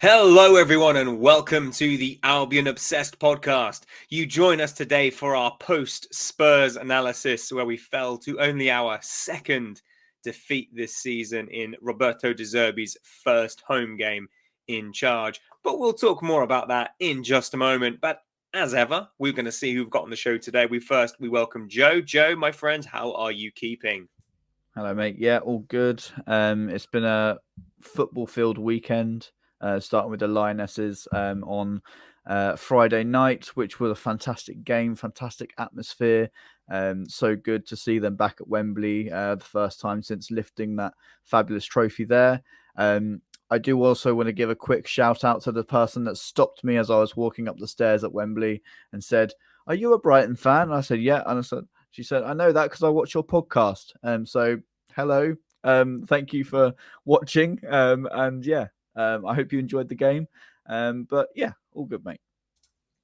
Hello, everyone, and welcome to the Albion Obsessed podcast. You join us today for our post-Spurs analysis, where we fell to only our second defeat this season in Roberto De Zerbi's first home game in charge. But we'll talk more about that in just a moment. But as ever, we're going to see who've got on the show today. We welcome Joe. Joe, my friend, how are you keeping? Hello, mate. Yeah, all good. It's been a football-filled weekend. Starting with the Lionesses on Friday night, which was a fantastic game, fantastic atmosphere. So good to see them back at Wembley the first time since lifting that fabulous trophy there. I do also want to give a quick shout out to the person that stopped me as I was walking up the stairs at Wembley and said, "Are you a Brighton fan?" And I said, "Yeah." And she said, "I know that because I watch your podcast." So hello. Thank you for watching. And yeah. I hope you enjoyed the game. But yeah, all good, mate.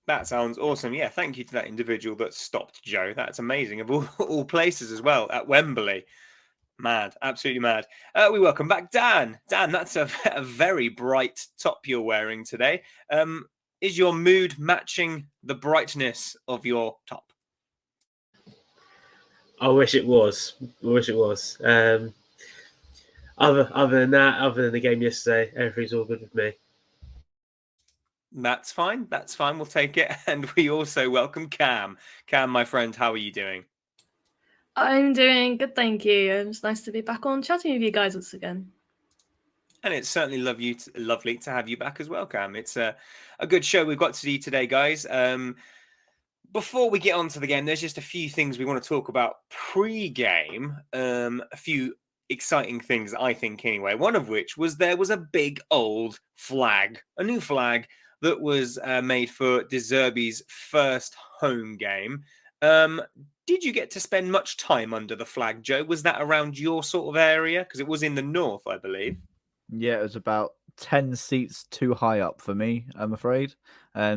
That sounds awesome. Yeah, thank you to that individual that stopped Joe. That's amazing. Of all places as well, at Wembley. Mad, absolutely mad. We welcome back Dan. Dan, that's a very bright top you're wearing today. Is your mood matching the brightness of your top? I wish it was. Other than that, other than the game yesterday, everything's all good with me. That's fine. That's fine. We'll take it. And we also welcome Cam. Cam, my friend, how are you doing? I'm doing good, thank you. It's nice to be back on chatting with you guys once again. And it's certainly lovely to have you back as well, Cam. It's a good show we've got to do today, guys. Before we get on to the game, there's just a few things we want to talk about pre-game. A few exciting things, I think, anyway. One of which was there was a big old flag, a new flag that was made for De Zerbi's first home game. Did you get to spend much time under the flag, Joe? Was that around your sort of area? Because it was in the north, I believe. Yeah, it was about 10 seats too high up for me, I'm afraid.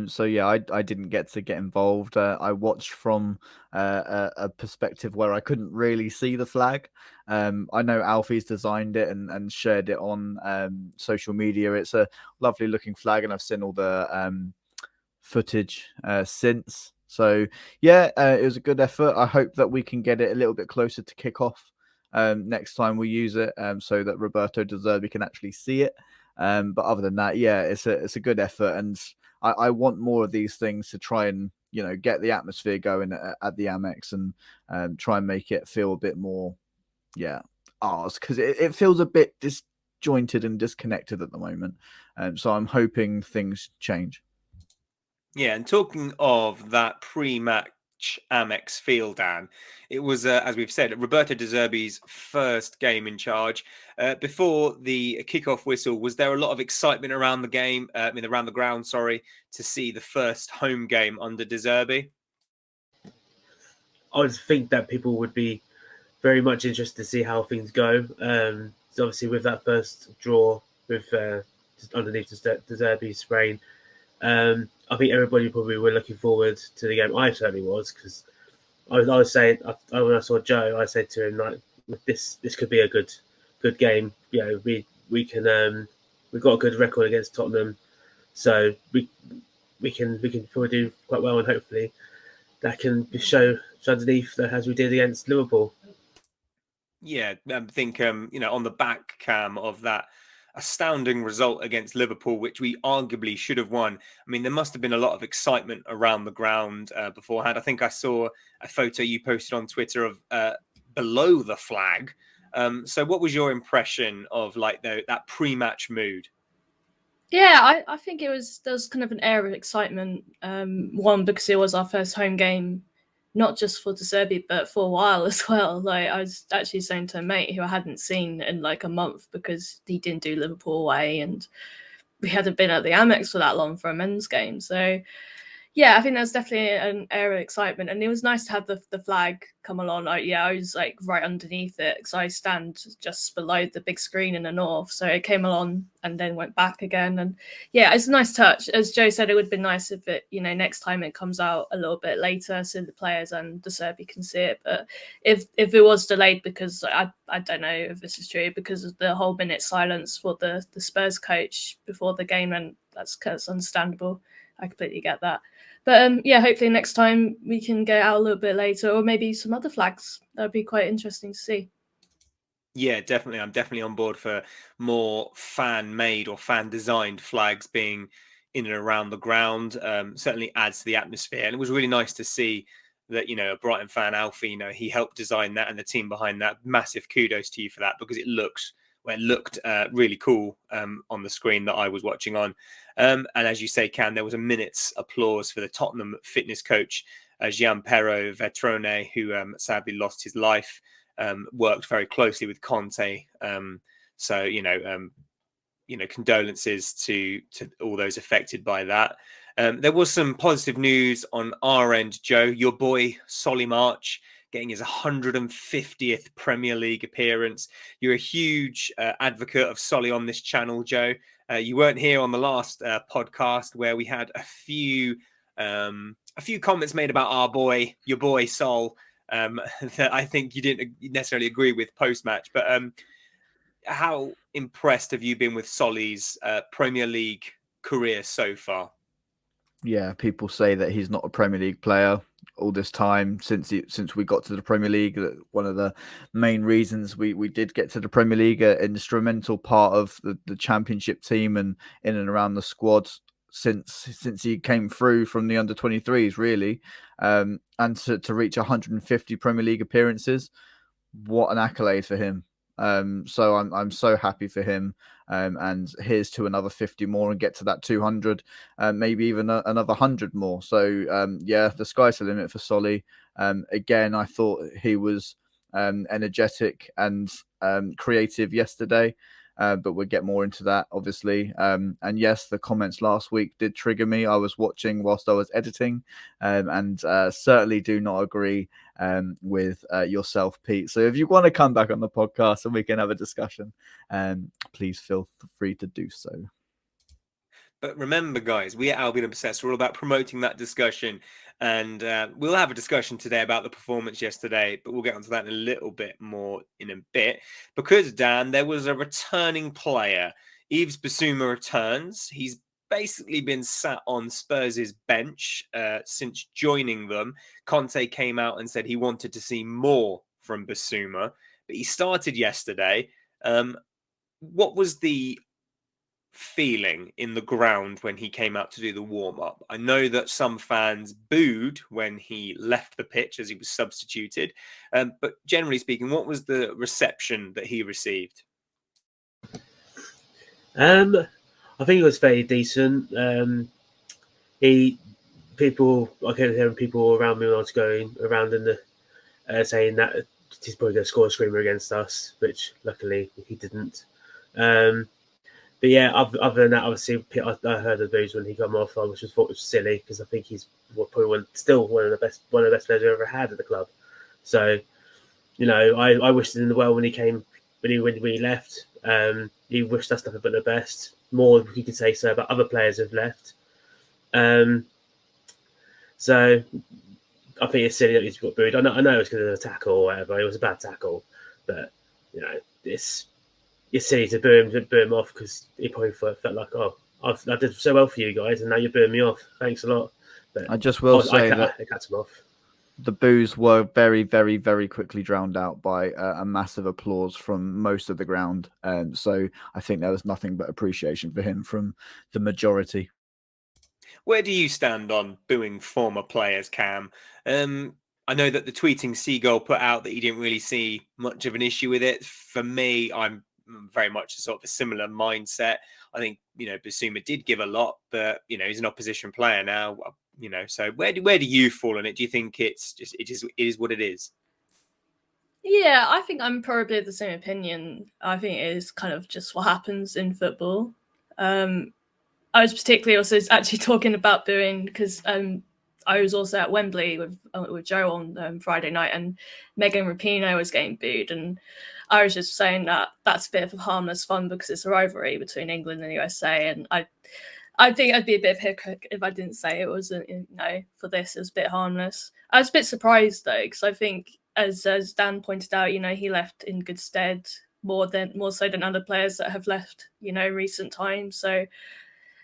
So yeah, I didn't get to get involved. I watched from a perspective where I couldn't really see the flag. I know Alfie's designed it and shared it on social media. It's a lovely looking flag, and I've seen all the footage since. So yeah, it was a good effort. I hope that we can get it a little bit closer to kick off next time we use it, so that Roberto De Zerbi can actually see it. But other than that, yeah, it's a good effort, and I want more of these things to try and get the atmosphere going at the Amex and try and make it feel a bit more, ours, because it feels a bit disjointed and disconnected at the moment. So I'm hoping things change. Yeah, and talking of that pre-match Amex feel, Dan, it was, as we've said, Roberto De Zerbi's first game in charge. Before the kickoff whistle, was there a lot of excitement around the game, around the ground, to see the first home game under De Zerbi? I would think that people would be very much interested to see how things go. So obviously, with that first draw with underneath De Zerbi's reign, I think everybody probably were looking forward to the game. I certainly was, because I was saying when I saw Joe, I said to him, like, this could be a good game. We can we've got a good record against Tottenham, so we can probably do quite well, and hopefully that can show underneath as we did against Liverpool. Yeah, I think on the back, Cam, of that astounding result against Liverpool, which we arguably should have won. I mean, there must have been a lot of excitement around the ground beforehand. I think I saw a photo you posted on Twitter of below the flag. So what was your impression of that pre-match mood? Yeah, I think there was kind of an air of excitement. One, because it was our first home game, not just for De Zerbi, but for a while as well. Like, I was actually saying to a mate who I hadn't seen in like a month because he didn't do Liverpool away, and we hadn't been at the Amex for that long for a men's game. So Yeah, I think there's definitely an air of excitement, and it was nice to have the flag come along. I was like right underneath it because I stand just below the big screen in the north, so it came along and then went back again. And yeah, it's a nice touch. As Joe said, it would be nice if it, next time it comes out a little bit later, so the players and De Zerbi can see it. But if it was delayed because I don't know if this is true, because of the whole minute silence for the Spurs coach before the game, and that's understandable. I completely get that. But yeah, hopefully next time we can get out a little bit later, or maybe some other flags. That would be quite interesting to see. Yeah, definitely. I'm definitely on board for more fan-made or fan-designed flags being in and around the ground. Certainly adds to the atmosphere. And it was really nice to see that, a Brighton fan, Alfie, he helped design that, and the team behind that. Massive kudos to you for that, because it looked really cool on the screen that I was watching on. And as you say, Cam, there was a minute's applause for the Tottenham fitness coach, Gianpiero Vetrone, who sadly lost his life. Worked very closely with Conte. Condolences to all those affected by that. There was some positive news on our end, Joe. Your boy, Solly March, getting his 150th Premier League appearance. You're a huge advocate of Solly on this channel, Joe. You weren't here on the last podcast where we had a few comments made about your boy Sol, that I think you didn't necessarily agree with post-match. But how impressed have you been with Solly's Premier League career so far? Yeah, people say that he's not a Premier League player all this time since we got to the Premier League. One of the main reasons we did get to the Premier League, an instrumental part of the Championship team and in and around the squad since he came through from the under-23s, really. And to reach 150 Premier League appearances, what an accolade for him. So I'm so happy for him. And here's to another 50 more and get to that 200, maybe even another 100 more. So yeah, the sky's the limit for Solly. Again, I thought he was energetic and creative yesterday. But we'll get more into that, obviously. And yes, the comments last week did trigger me. I was watching whilst I was editing, and certainly do not agree with yourself, Pete. So if you want to come back on the podcast and we can have a discussion, please feel free to do so. But remember, guys, we at Albion Obsessed are all about promoting that discussion. And we'll have a discussion today about the performance yesterday, but we'll get onto that in a little bit more in a bit. Because, Dan, there was a returning player. Yves Bissouma returns. He's basically been sat on Spurs' bench since joining them. Conte came out and said he wanted to see more from Bissouma, but he started yesterday. What was the feeling in the ground when he came out to do the warm-up? I know that some fans booed when he left the pitch as he was substituted, but generally speaking, what was the reception that he received? I think it was very decent. I kept hearing people around me when I was going around in the saying that he's probably going to score a screamer against us, which luckily he didn't. But yeah, other than that, obviously, I heard the news when he came off. I just thought it was silly because I think he's probably still one of the best players we've ever had at the club. So, I wished him well when he left. He wished us nothing but the best. More you could say so about other players who've left. So I think it's silly that he's got booed. I know it was because of a tackle or whatever. It was a bad tackle, but it's silly to boo him off because he probably felt like, I did so well for you guys, and now you're booing me off. Thanks a lot. But I just will say that I cut him off. The boos were very, very, very quickly drowned out by a massive applause from most of the ground. So I think there was nothing but appreciation for him from the majority. Where do you stand on booing former players, Cam? I know that the tweeting Seagull put out that he didn't really see much of an issue with it. For me, I'm very much sort of a similar mindset. I think, Bissouma did give a lot, but, he's an opposition player now. So where do you fall on it? Do you think it is what it is? Yeah, I think I'm probably of the same opinion. I think it is kind of just what happens in football. I was particularly also actually talking about booing because I was also at Wembley with Joe on Friday night, and Megan Rapinoe was getting booed, and I was just saying that that's a bit of a harmless fun because it's a rivalry between England and the USA, and I think I'd be a bit of a hypocrite if I didn't say it wasn't, for this, it was a bit harmless. I was a bit surprised though, because I think, as Dan pointed out, he left in good stead more so than other players that have left, recent times. So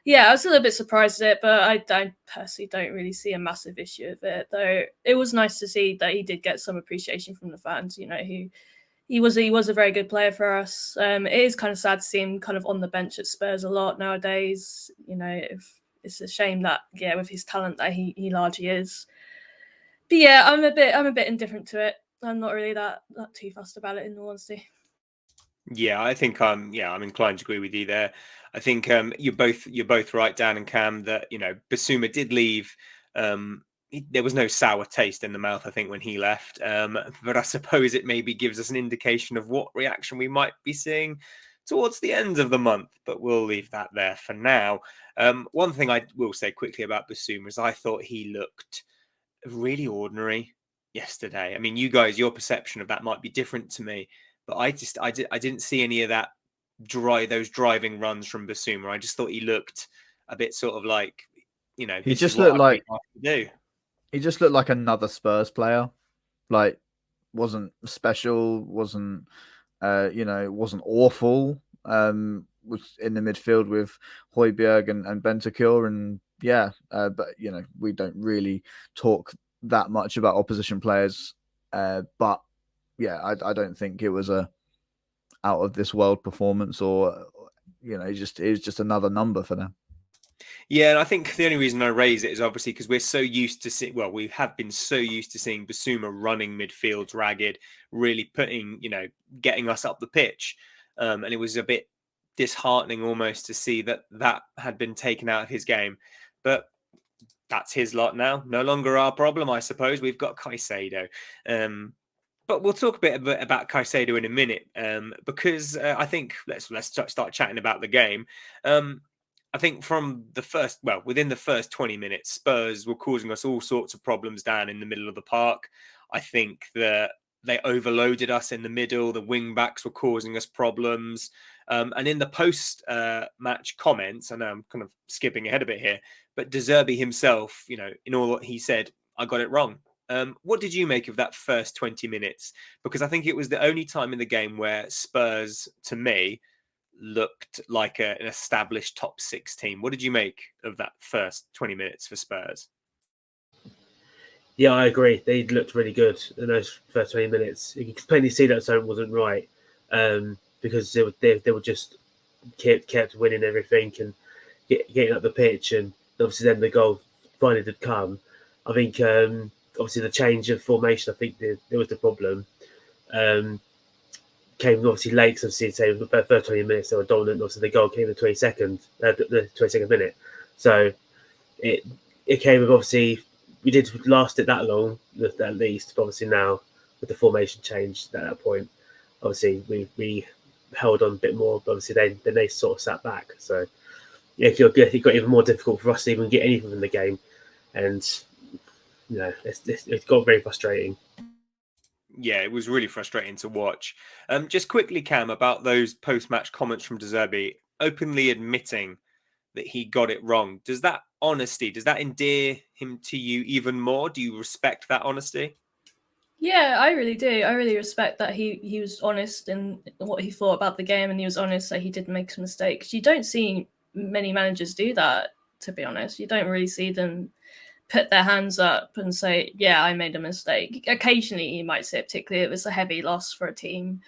yeah, I was a little bit surprised at it, but I personally don't really see a massive issue with it. Though it was nice to see that he did get some appreciation from the fans. He was a very good player for us. It is kind of sad to see him kind of on the bench at Spurs a lot nowadays. It's a shame that with his talent that he largely is. But yeah, I'm a bit indifferent to it. I'm not really that too fussed about it, in all honesty. Yeah, I think I'm inclined to agree with you there. I think you're both right, Dan and Cam, that Basuma did leave. There was no sour taste in the mouth, I think, when he left. But I suppose it maybe gives us an indication of what reaction we might be seeing towards the end of the month. But we'll leave that there for now. One thing I will say quickly about Basuma is I thought he looked really ordinary yesterday. I mean, you guys, your perception of that might be different to me, but I didn't see any of that those driving runs from Basuma. I just thought he looked a bit sort of like, he just looked like do. He just looked like another Spurs player. Like, wasn't special, wasn't wasn't awful. Was in the midfield with Højbjerg and Bentancur, and but we don't really talk that much about opposition players. But yeah, I don't think it was a out of this world performance, or it was just another number for them. Yeah, and I think the only reason I raise it is obviously because we're so used to we have been so used to seeing Basuma running midfields ragged, really getting us up the pitch. And it was a bit disheartening almost to see that had been taken out of his game. But that's his lot now. No longer our problem, I suppose. We've got Caicedo. But we'll talk a bit about Caicedo in a minute, because I think let's start chatting about the game. I think within the first 20 minutes, Spurs were causing us all sorts of problems down in the middle of the park. I think that they overloaded us in the middle. The wing backs were causing us problems. And in the post-match comments, I know I'm kind of skipping ahead a bit here, but De Zerbi himself, in all what he said, I got it wrong. What did you make of that first 20 minutes? Because I think it was the only time in the game where Spurs, to me, looked like an established top 6 team. What did you make of that first 20 minutes for Spurs? Yeah, I agree. They looked really good in those first 20 minutes. You could plainly see that something wasn't right, because they were just kept winning everything and getting up the pitch, and obviously then the goal finally did come. I think obviously the change of formation, I think there was the problem. Came obviously late, because obviously say the first 20 minutes they were dominant. Obviously the goal came in the 22nd minute, so it came with, obviously we did last it that long at least, but obviously now with the formation change at that point, obviously we held on a bit more, but obviously then they sort of sat back. So yeah, it got even more difficult for us to even get anything in the game, and it got very frustrating. Yeah, it was really frustrating to watch. Just quickly, Cam, about those post-match comments from De Zerbi, openly admitting that he got it wrong. Does that endear him to you even more? Do you respect that honesty? Yeah, I really do. I really respect that he was honest in what he thought about the game, and he was honest that he did make some mistakes. You don't see many managers do that, to be honest. You don't really see them put their hands up and say, yeah, I made a mistake. Occasionally you might say it, particularly if it's a heavy loss for a team.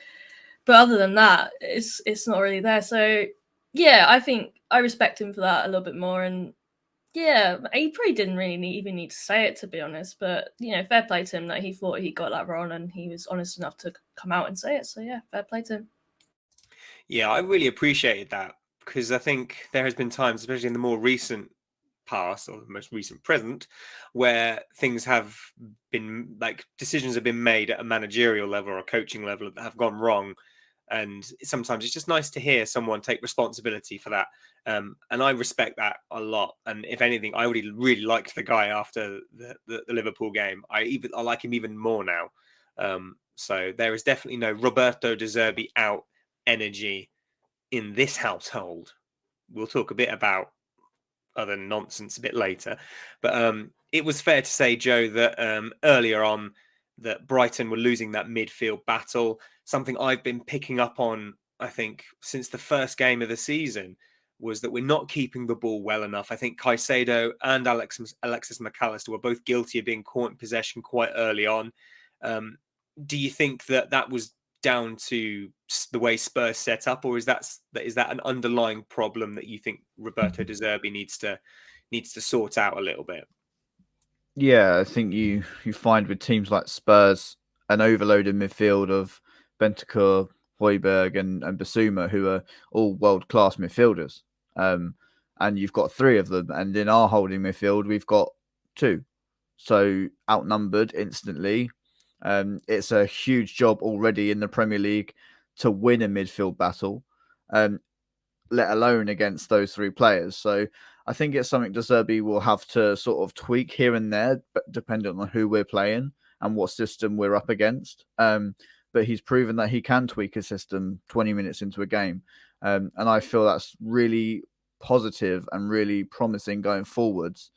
But other than that, it's not really there. So yeah, I think I respect him for that a little bit more. And yeah, he probably didn't really even need to say it, to be honest. But, fair play to him that he thought he got that wrong and he was honest enough to come out and say it. So yeah, fair play to him. Yeah, I really appreciated that, because I think there has been times, especially in the more recent past or the most recent present, where things have been decisions have been made at a managerial level or a coaching level that have gone wrong, And sometimes it's just nice to hear someone take responsibility for that. And I respect that a lot. And if anything, I already really liked the guy after the Liverpool game. I like him even more now. So there is definitely no Roberto De Zerbi out energy in this household. We'll talk a bit about other nonsense a bit later. But it was fair to say, Joe, that earlier on that Brighton were losing that midfield battle. Something I've been picking up on, I think, since the first game of the season was that we're not keeping the ball well enough. I think Caicedo and Alexis McAllister were both guilty of being caught in possession quite early on. Do you think that was down to the way Spurs set up, or is that an underlying problem that you think Roberto De Zerbi needs to sort out a little bit? Yeah, I think you find with teams like Spurs an overloaded midfield of Bentancur, Højbjerg, and Basuma, who are all world-class midfielders. And you've got three of them, and in our holding midfield, we've got two. So outnumbered instantly. It's a huge job already in the Premier League to win a midfield battle, let alone against those three players. So I think it's something De Zerbi will have to sort of tweak here and there, but depending on who we're playing and what system we're up against. But he's proven that he can tweak a system 20 minutes into a game. And I feel that's really positive and really promising going forwards.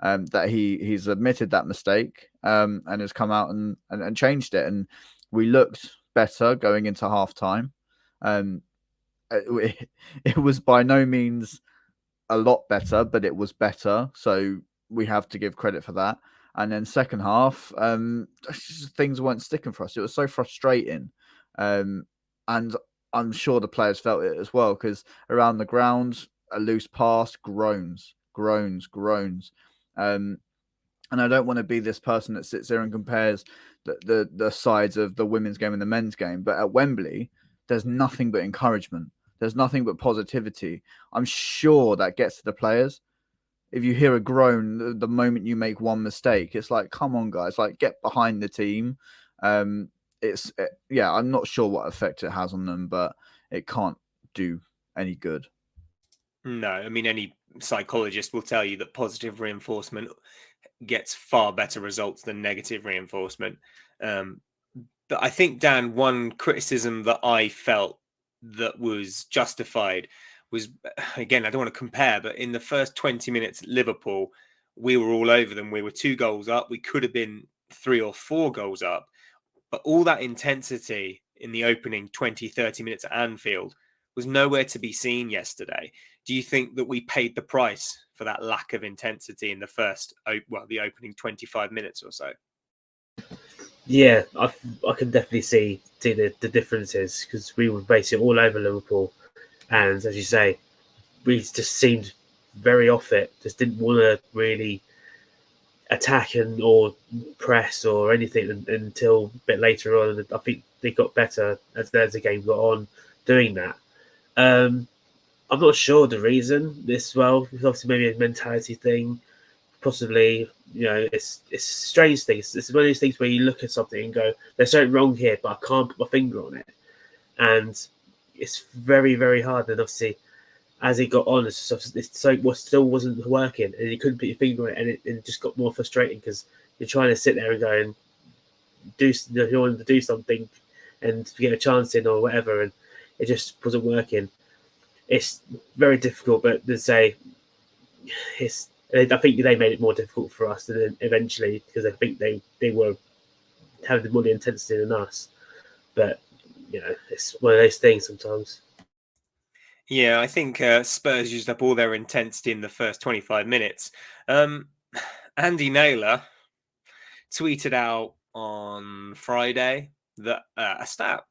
That he's admitted that mistake and has come out and changed it. And we looked better going into half time. It was by no means a lot better, but it was better. So we have to give credit for that. And then second half, things weren't sticking for us. It was so frustrating. And I'm sure the players felt it as well, because around the ground, a loose pass, groans. And I don't want to be this person that sits there and compares the sides of the women's game and the men's game. But at Wembley, there's nothing but encouragement. There's nothing but positivity. I'm sure that gets to the players. If you hear a groan the moment you make one mistake, it's like, come on, guys, like get behind the team. I'm not sure what effect it has on them, but it can't do any good. No, I mean, any psychologist will tell you that positive reinforcement gets far better results than negative reinforcement. But I think, Dan, one criticism that I felt that was justified was, again, I don't want to compare, but in the first 20 minutes at Liverpool, we were all over them. We were 2 goals up. We could have been 3 or 4 goals up. But all that intensity in the opening 20, 30 minutes at Anfield was nowhere to be seen yesterday. Do you think that we paid the price for that lack of intensity in the opening 25 minutes or so? Yeah, I can definitely see the differences, because we were basically all over Liverpool. And as you say, we just seemed very off it, just didn't want to really attack or press or anything until a bit later on. And I think they got better as the game got on doing that. I'm not sure the reason this well. It's obviously maybe a mentality thing, possibly. It's a strange thing. It's one of those things where you look at something and go, "There's something wrong here," but I can't put my finger on it, and it's very, very hard. And obviously, as it got on, it still wasn't working, and you couldn't put your finger on it, and it just got more frustrating, because you're trying to sit there and go and you want to do something and get a chance in or whatever, and it just wasn't working. It's very difficult, but to say I think they made it more difficult for us than eventually, because I think they were having more intensity than us. But it's one of those things sometimes. Yeah, I think Spurs used up all their intensity in the first 25 minutes. Andy Naylor tweeted out on Friday that a stat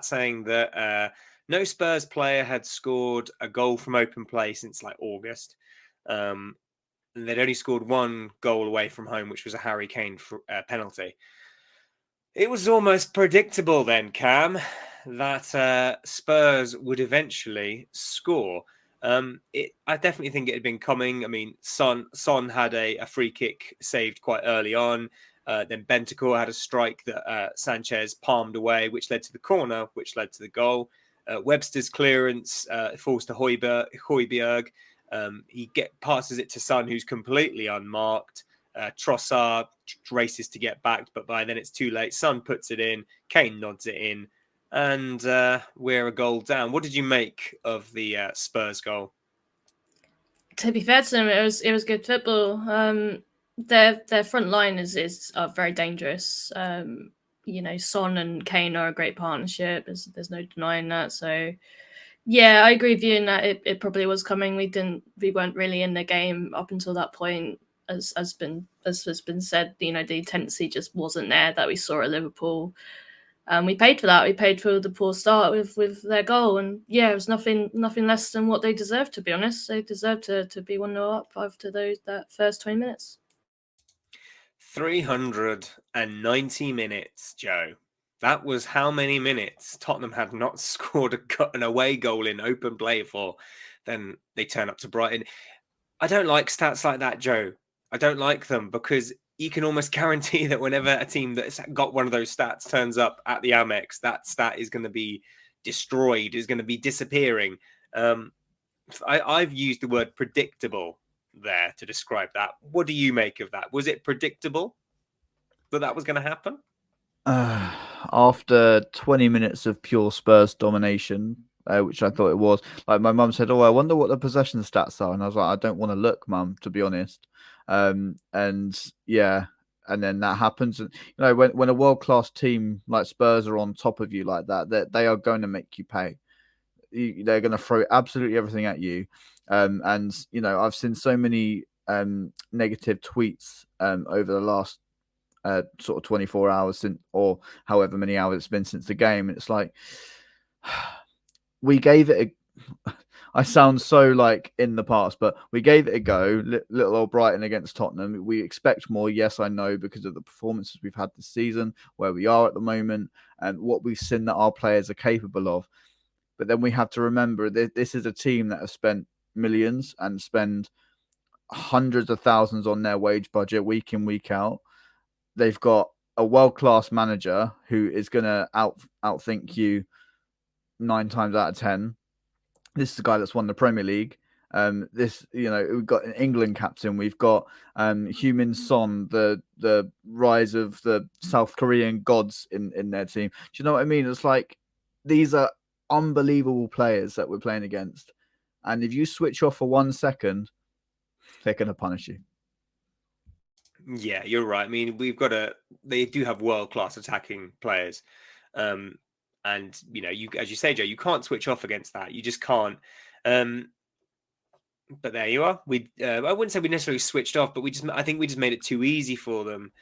saying that no Spurs player had scored a goal from open play since like August. And they'd only scored 1 goal away from home, which was a Harry Kane penalty. It was almost predictable then, Cam, that Spurs would eventually score. I definitely think it had been coming. I mean, Son had a free kick saved quite early on. Then Bentancur had a strike that Sanchez palmed away, which led to the corner, which led to the goal. Webster's clearance falls to Højbjerg. He passes it to Son, who's completely unmarked. Trossard races to get back, but by then it's too late. Son puts it in. Kane nods it in. And we're a goal down. What did you make of the Spurs goal? To be fair to them, it was good football. Their front line is very dangerous. Son and Kane are a great partnership. There's no denying that. So, yeah, I agree with you in that it probably was coming. We weren't really in the game up until that point, as has been said. The tendency just wasn't there that we saw at Liverpool. We paid for that. We paid for the poor start with their goal, and yeah, it was nothing less than what they deserved. To be honest, they deserved to be 1-0 up after that first 20 minutes. 390 minutes, Joe. That was how many minutes Tottenham had not scored an away goal in open play for. Then they turn up to Brighton. I don't like stats like that, Joe. I don't like them because you can almost guarantee that whenever a team that's got one of those stats turns up at the Amex, that stat is going to be destroyed, is going to be disappearing. I've used the word predictable there to describe that. What do you make of that? Was it predictable that was going to happen? After 20 minutes of pure Spurs domination, which I thought it was, like my mum said, "Oh, I wonder what the possession stats are," and I was like, "I don't want to look, Mum, to be honest." And yeah, and then that happens. And when a world class team like Spurs are on top of you like that, they are going to make you pay. They're going to throw absolutely everything at you. And I've seen so many negative tweets over the last sort of 24 hours since, or however many hours it's been since the game. And it's like, we gave it I sound so like in the past, but we gave it a go. Little old Brighton against Tottenham. We expect more. Yes, I know, because of the performances we've had this season, where we are at the moment, and what we've seen that our players are capable of. But then we have to remember that this is a team that have spent millions and spend hundreds of thousands on their wage budget week in, week out. They've got a world-class manager who is going to outthink you 9 times out of 10. This is the guy that's won the Premier League. We've got an England captain. We've got Heung-min Son, the rise of the South Korean gods in their team. Do you know what I mean? It's like these are unbelievable players that we're playing against. And if you switch off for 1 second, they're going to punish you. Yeah, you're right. I mean, they do have world-class attacking players. And as you say, Joe, you can't switch off against that. You just can't. But there you are. I wouldn't say we necessarily switched off, but I think we just made it too easy for them.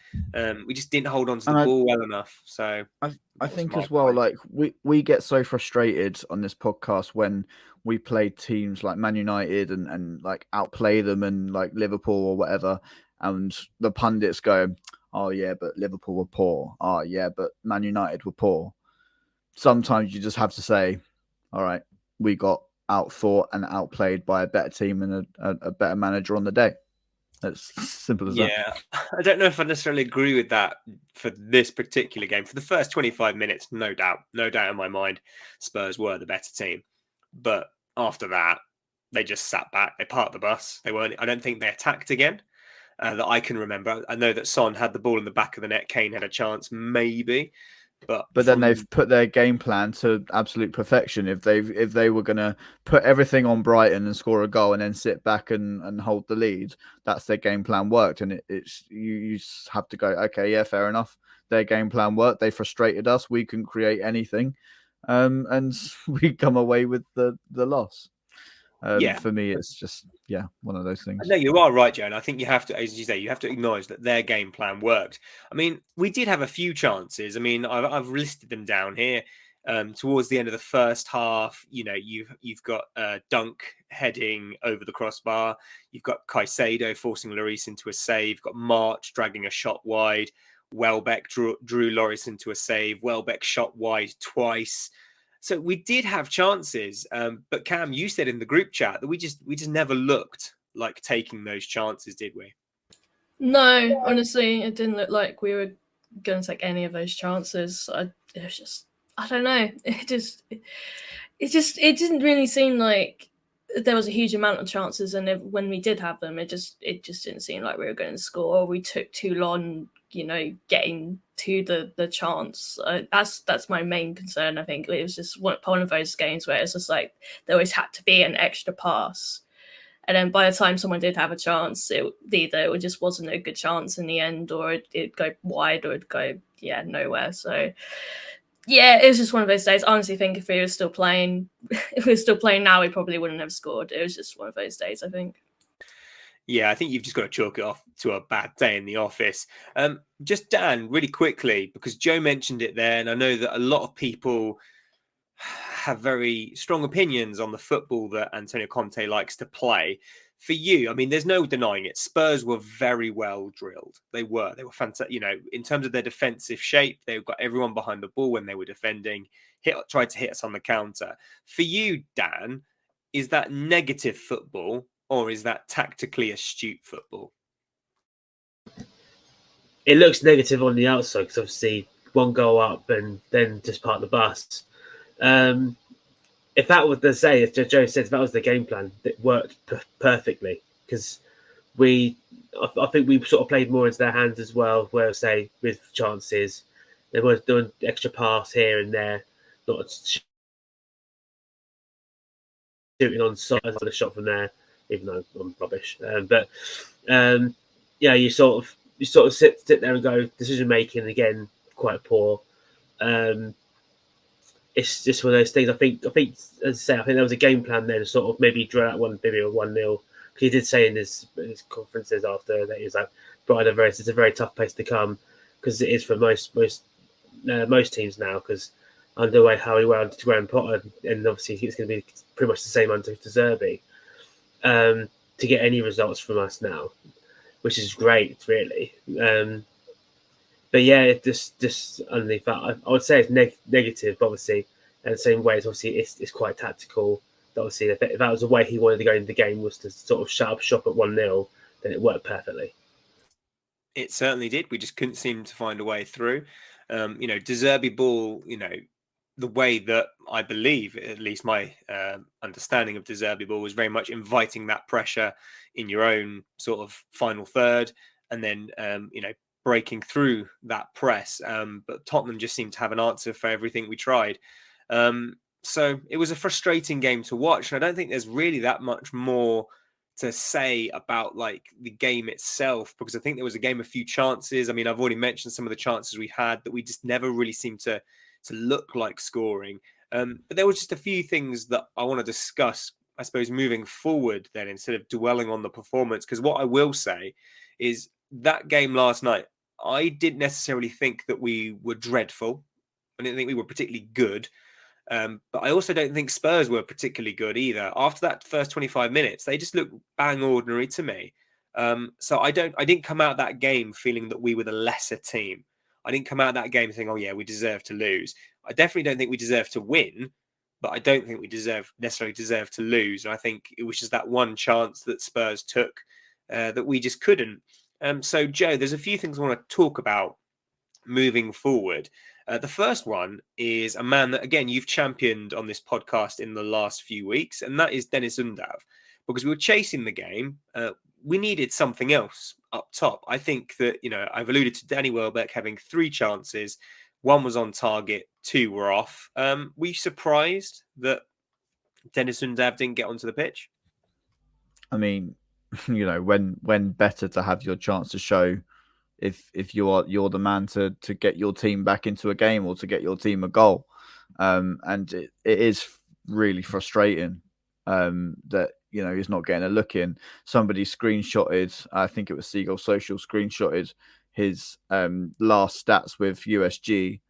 We just didn't hold on to the ball well enough. So I think as well, like we get so frustrated on this podcast when we play teams like Man United and like outplay them, and like Liverpool or whatever, and the pundits go, "Oh yeah, but Liverpool were poor. Oh yeah, but Man United were poor." Sometimes you just have to say, "All right, we got outthought and outplayed by a better team and a better manager on the day." It's simple as that. Yeah, I don't know if I necessarily agree with that for this particular game. For the first 25 minutes, no doubt in my mind, Spurs were the better team. But after that, they just sat back. They parked the bus. I don't think they attacked again that I can remember. I know that Son had the ball in the back of the net. Kane had a chance, maybe. But then they've put their game plan to absolute perfection. If they were going to put everything on Brighton and score a goal and then sit back and hold the lead, that's their game plan worked. And it's you just have to go, okay, yeah, fair enough. Their game plan worked. They frustrated us. We couldn't create anything, and we come away with the loss. For me, it's just one of those things. No, you are right, Joe. And I think you have to, as you say, you have to acknowledge that their game plan worked. I mean, we did have a few chances. I mean, I've listed them down here. Towards the end of the first half, you've got Dunk heading over the crossbar. You've got Caicedo forcing Lloris into a save. You've got March dragging a shot wide. Welbeck drew Lloris into a save. Welbeck shot wide twice. So we did have chances, but Cam, you said in the group chat that we just never looked like taking those chances, did we? No, honestly, it didn't look like we were going to take any of those chances. It was just, I don't know. It didn't really seem like there was a huge amount of chances, and when we did have them, it just didn't seem like we were going to score, or we took too long, getting to the chance. That's my main concern. I think it was just one of those games where it's just like there always had to be an extra pass. And then by the time someone did have a chance, it just wasn't a good chance in the end, or it'd go wide, or it'd go nowhere. So yeah, it was just one of those days. I honestly think if we were still playing now, we probably wouldn't have scored. It was just one of those days, I think. Yeah, I think you've just got to chalk it off to a bad day in the office. Just Dan, really quickly, because Joe mentioned it there, and I know that a lot of people have very strong opinions on the football that Antonio Conte likes to play. For you, I mean, there's no denying it. Spurs were very well drilled. They were fantastic. In terms of their defensive shape, they got everyone behind the ball when they were defending. Tried to hit us on the counter. For you, Dan, is that negative football or is that tactically astute football? It looks negative on the outside because obviously one goal up and then just part of the bus. If that was as Joe said, if that was the game plan, it worked perfectly because I think we sort of played more into their hands as well. Where say with chances, they were doing extra pass here and there, not shooting on side as a shot from there, even though I'm rubbish. You sort of sit there and go, decision making again quite poor. It's just one of those things. I think, as I say, I think there was a game plan then, sort of maybe draw that one, maybe a 1-0. He did say in his conferences after that he was like, "Brighton, it's a very tough place to come because it is for most teams now because under way how he went to Graham Potter, and obviously it's going to be pretty much the same under De Zerbi to get any results from us now, which is great, really." But yeah, just underneath that, I would say it's negative, but obviously, in the same way, it's quite tactical. Obviously, if that was the way he wanted to go into the game was to sort of shut up shop at 1-0, then it worked perfectly. It certainly did. We just couldn't seem to find a way through. De Zerbi ball, the way that I believe, at least my understanding of De Zerbi ball, was very much inviting that pressure in your own sort of final third, and then breaking through that press. But Tottenham just seemed to have an answer for everything we tried. So it was a frustrating game to watch. And I don't think there's really that much more to say about like the game itself, because I think there was a game of few chances. I mean, I've already mentioned some of the chances we had that we just never really seemed to look like scoring. But there was just a few things that I want to discuss, I suppose, moving forward then, instead of dwelling on the performance. Because what I will say is that game last night, I didn't necessarily think that we were dreadful. I didn't think we were particularly good. But I also don't think Spurs were particularly good either. After that first 25 minutes, they just looked bang ordinary to me. So I didn't come out that game feeling that we were the lesser team. I didn't come out that game saying, "Oh yeah, we deserve to lose." I definitely don't think we deserve to win, but I don't think we necessarily deserve to lose. And I think it was just that one chance that Spurs took that we just couldn't. So Joe, there's a few things I want to talk about moving forward. The first one is a man that, again, you've championed on this podcast in the last few weeks, and that is Deniz Undav. Because we were chasing the game, we needed something else up top. I think that, I've alluded to Danny Welbeck having 3 chances. 1 was on target, 2 were off. Were you surprised that Deniz Undav didn't get onto the pitch? I mean, when better to have your chance to show if you're the man to get your team back into a game or to get your team a goal. And it is really frustrating that he's not getting a look in. Somebody screenshotted, I think it was Seagull Social, screenshotted his last stats with USG,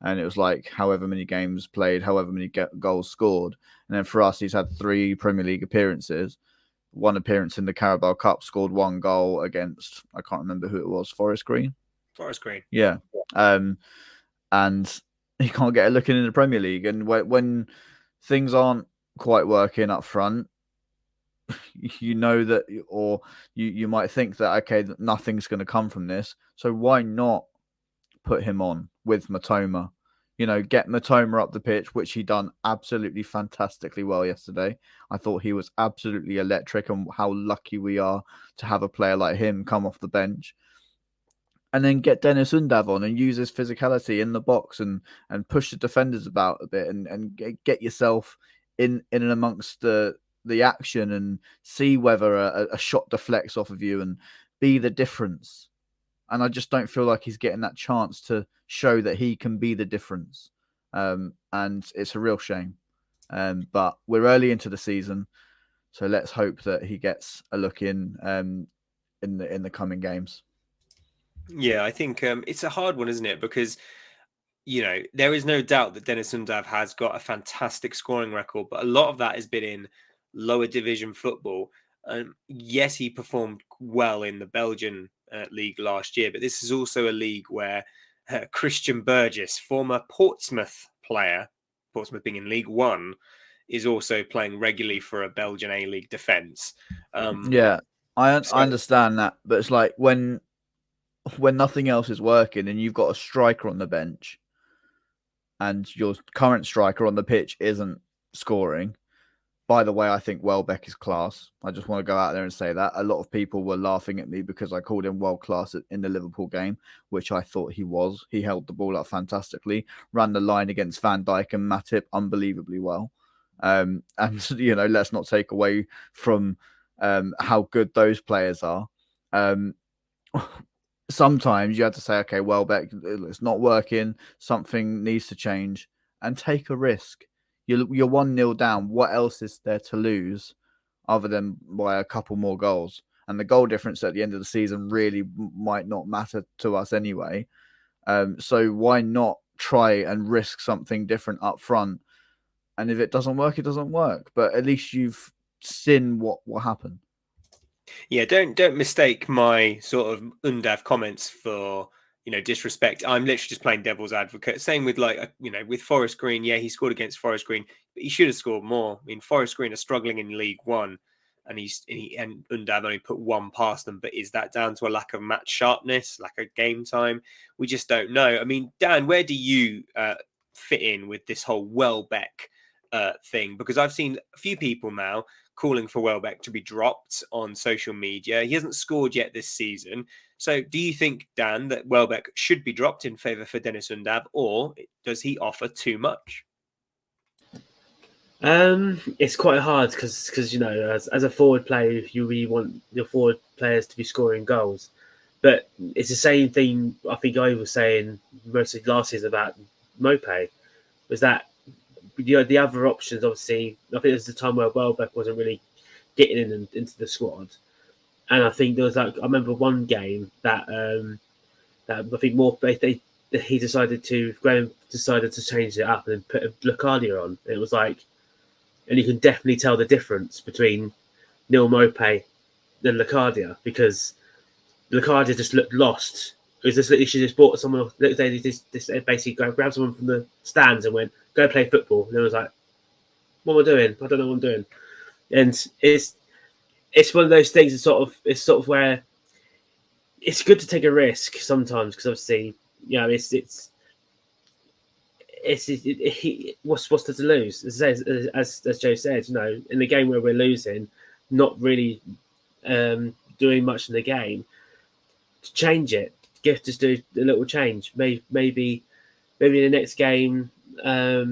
and it was like however many games played, however many goals scored. And then for us, he's had 3 Premier League appearances. 1 appearance in the Carabao Cup, scored 1 goal against, I can't remember who it was, Forest Green. Yeah. And he can't get a look in the Premier League. And when things aren't quite working up front, you know that, or you might think that, okay, nothing's going to come from this. So why not put him on with Matoma? Get Matoma up the pitch, which he done absolutely fantastically well yesterday. I thought he was absolutely electric, and how lucky we are to have a player like him come off the bench. And then get Dennis Undav on and use his physicality in the box and push the defenders about a bit and get yourself in and amongst the action and see whether a shot deflects off of you and be the difference. And I just don't feel like he's getting that chance to show that he can be the difference. And it's a real shame. But we're early into the season, so let's hope that he gets a look in the coming games. Yeah, I think it's a hard one, isn't it? Because, there is no doubt that Dennis Undav has got a fantastic scoring record, but a lot of that has been in lower division football. Yes, he performed well in the Belgian league last year, but this is also a league where Christian Burgess, former Portsmouth player, Portsmouth being in League One, is also playing regularly for a Belgian A-League defence. Yeah, I understand that, but it's like when nothing else is working and you've got a striker on the bench and your current striker on the pitch isn't scoring. By the way, I think Welbeck is class. I just want to go out there and say that. A lot of people were laughing at me because I called him world class in the Liverpool game, which I thought he was. He held the ball up fantastically, ran the line against Van Dijk and Matip unbelievably well. And, let's not take away from how good those players are. Sometimes you have to say, okay, Welbeck, it's not working. Something needs to change and take a risk. You're 1-0 down. What else is there to lose other than by a couple more goals? And the goal difference at the end of the season really might not matter to us anyway. So why not try and risk something different up front? And if it doesn't work, it doesn't work. But at least you've seen what will happen. Yeah, don't mistake my sort of Undav comments for disrespect. I'm literally just playing devil's advocate. Same with with Forest Green. Yeah, he scored against Forest Green, but he should have scored more. I mean, Forest Green are struggling in League One, and and Undav only put one past them. But is that down to a lack of match sharpness, lack of game time? We just don't know. I mean, Dan, where do you fit in with this whole Welbeck thing? Because I've seen a few people now calling for Welbeck to be dropped on social media. He hasn't scored yet this season. So do you think, Dan, that Welbeck should be dropped in favour for Dennis Undav, or does he offer too much? It's quite hard because as a forward player, you really want your forward players to be scoring goals. But it's the same thing I think I was saying mostly last season about Mopé, was that the other options, obviously, I think there was a time where Welbeck wasn't really getting into the squad. And I think there was I remember one game that I think he decided to change it up and put Locadia on. And it was and you can definitely tell the difference between Neil Mopé and Locadia, because Locadia just looked lost. It was just literally she just bought someone. They just basically grabbed someone from the stands and went, "Go play football." And it was like, "What am I doing? I don't know what I'm doing." And it's one of those things. It's sort of where it's good to take a risk sometimes, because obviously, what's there to lose? As Joe said, in the game where we're losing, not really doing much in the game, to change it. Just do a little change. Maybe in the next game, I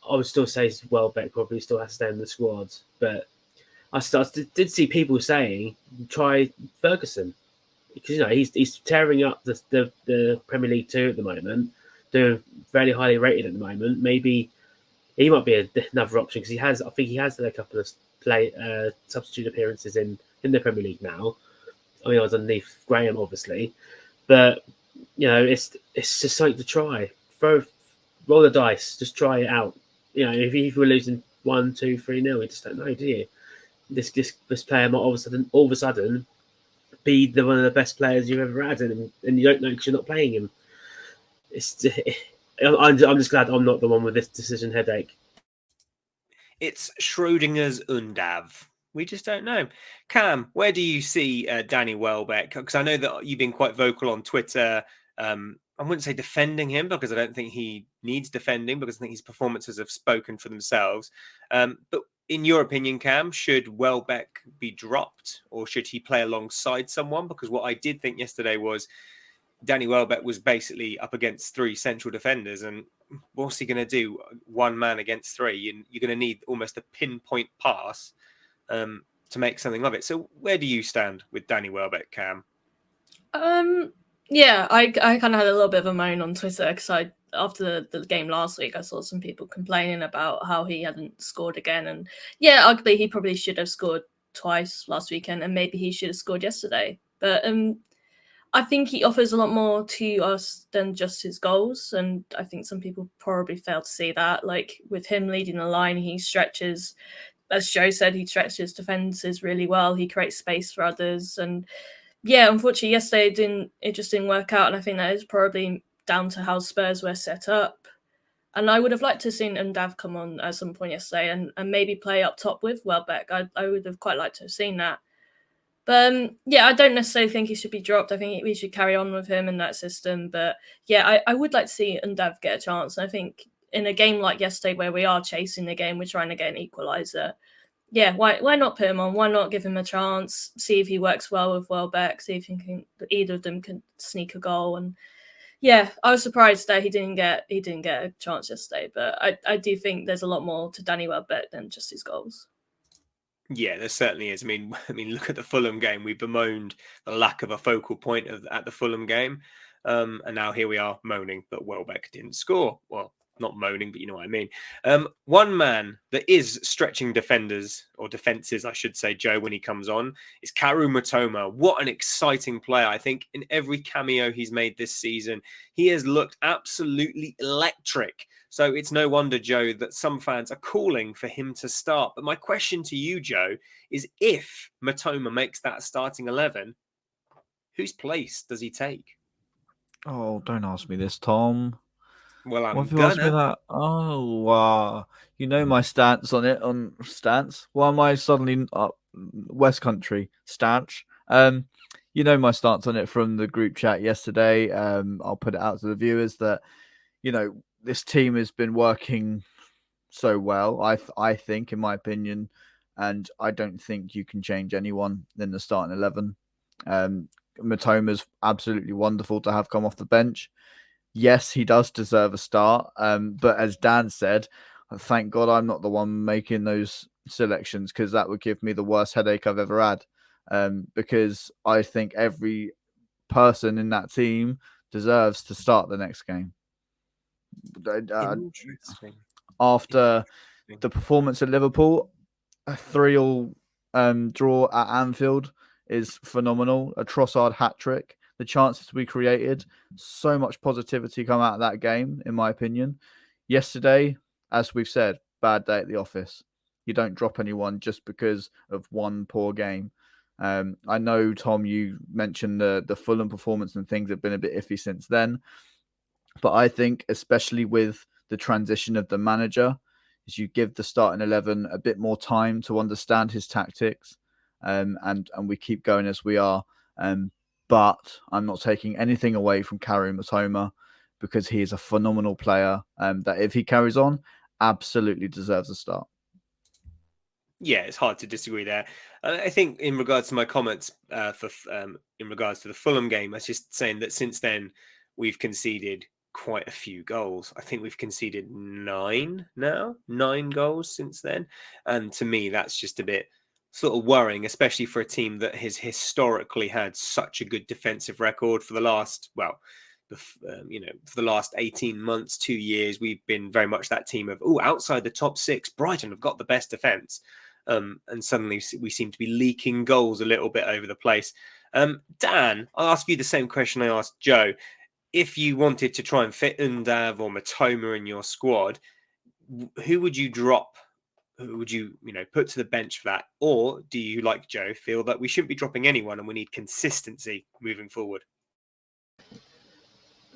would still say Welbeck probably still has to stay in the squad. But I did see people saying try Ferguson, because he's tearing up the Premier League 2 at the moment, doing very highly rated at the moment. Maybe he might be another option, because I think he has had a couple of substitute appearances in the Premier League now. I mean, I was underneath Graham, obviously. But, it's just something to try. Roll the dice. Just try it out. If we're losing 1, 2, 3-0, you just don't know, do you? This player might all of a sudden be one of the best players you've ever had, and you don't know because you're not playing him. I'm just glad I'm not the one with this decision headache. It's Schrodinger's Undav. We just don't know. Cam, where do you see Danny Welbeck? Because I know that you've been quite vocal on Twitter. I wouldn't say defending him because I don't think he needs defending because I think his performances have spoken for themselves. But in your opinion, Cam, should Welbeck be dropped or should he play alongside someone? Because what I did think yesterday was Danny Welbeck was basically up against 3 central defenders. And what's he going to do? 1 man against 3. And you're going to need almost a pinpoint pass to make something of it. So where do you stand with Danny Welbeck, Cam? Yeah, I kind of had a little bit of a moan on Twitter because after the game last week, I saw some people complaining about how he hadn't scored again. And yeah, arguably he probably should have scored twice last weekend and maybe he should have scored yesterday. But I think he offers a lot more to us than just his goals. And I think some people probably fail to see that. Like with him leading the line, he stretches, as Joe said, he stretches defenses really well. He creates space for others. And yeah, unfortunately, yesterday it just didn't work out. And I think that is probably down to how Spurs were set up. And I would have liked to have seen Undav come on at some point yesterday and maybe play up top with Welbeck. I would have quite liked to have seen that. But yeah, I don't necessarily think he should be dropped. I think we should carry on with him in that system. But yeah, I would like to see Undav get a chance. And I think in a game like yesterday where we are chasing the game, we're trying to get an equaliser. Yeah, why not put him on? Why not give him a chance? See if he works well with Welbeck. See if either of them can sneak a goal. And yeah, I was surprised that he didn't get a chance yesterday. But I do think there's a lot more to Danny Welbeck than just his goals. Yeah, there certainly is. I mean, look at the Fulham game. We bemoaned the lack of a focal point at the Fulham game, and now here we are moaning that Welbeck didn't score. Well, not moaning, but you know what I mean. One man that is stretching defenders or defenses, I should say, Joe, when he comes on, is Karu Matoma. What an exciting player! I think in every cameo he's made this season, he has looked absolutely electric. So it's no wonder, Joe, that some fans are calling for him to start. But my question to you, Joe, is if Matoma makes that starting 11, whose place does he take? Oh, don't ask me this, Tom. Well, What I'm have you asked me gonna. that? Oh, wow. You know my stance on it, on stance. Why am I suddenly West Country stance? You know my stance on it from the group chat yesterday. I'll put it out to the viewers that, you know, this team has been working so well, I think, in my opinion, and I don't think you can change anyone in the starting 11. Matoma's absolutely wonderful to have come off the bench. Yes, he does deserve a start, but as Dan said, thank God I'm not the one making those selections because that would give me the worst headache I've ever had. Because I think every person in that team deserves to start the next game. Interesting. After the performance at Liverpool, a 3-3 draw at Anfield is phenomenal. A Trossard hat-trick. The chances we created, so much positivity come out of that game, in my opinion. Yesterday, as we've said, bad day at the office. You don't drop anyone just because of one poor game. I know, Tom, you mentioned the Fulham performance and things have been a bit iffy since then. But I think, especially with the transition of the manager, is you give the starting 11 a bit more time to understand his tactics, and we keep going as we are. But I'm not taking anything away from Karu Matoma because he is a phenomenal player that if he carries on, absolutely deserves a start. Yeah, it's hard to disagree there. I think in regards to my comments in regards to the Fulham game, I was just saying that since then we've conceded quite a few goals. I think we've conceded 9 goals since then. And to me, that's just a bit sort of worrying, especially for a team that has historically had such a good defensive record for the last, for the last 18 months, 2 years. We've been very much that team of, outside the top 6, Brighton have got the best defense. And suddenly we seem to be leaking goals a little bit over the place. Dan, I'll ask you the same question I asked Joe. If you wanted to try and fit Undav or Matoma in your squad, who would you drop? Who would you put to the bench for that? Or do you, like Joe, feel that we shouldn't be dropping anyone and we need consistency moving forward?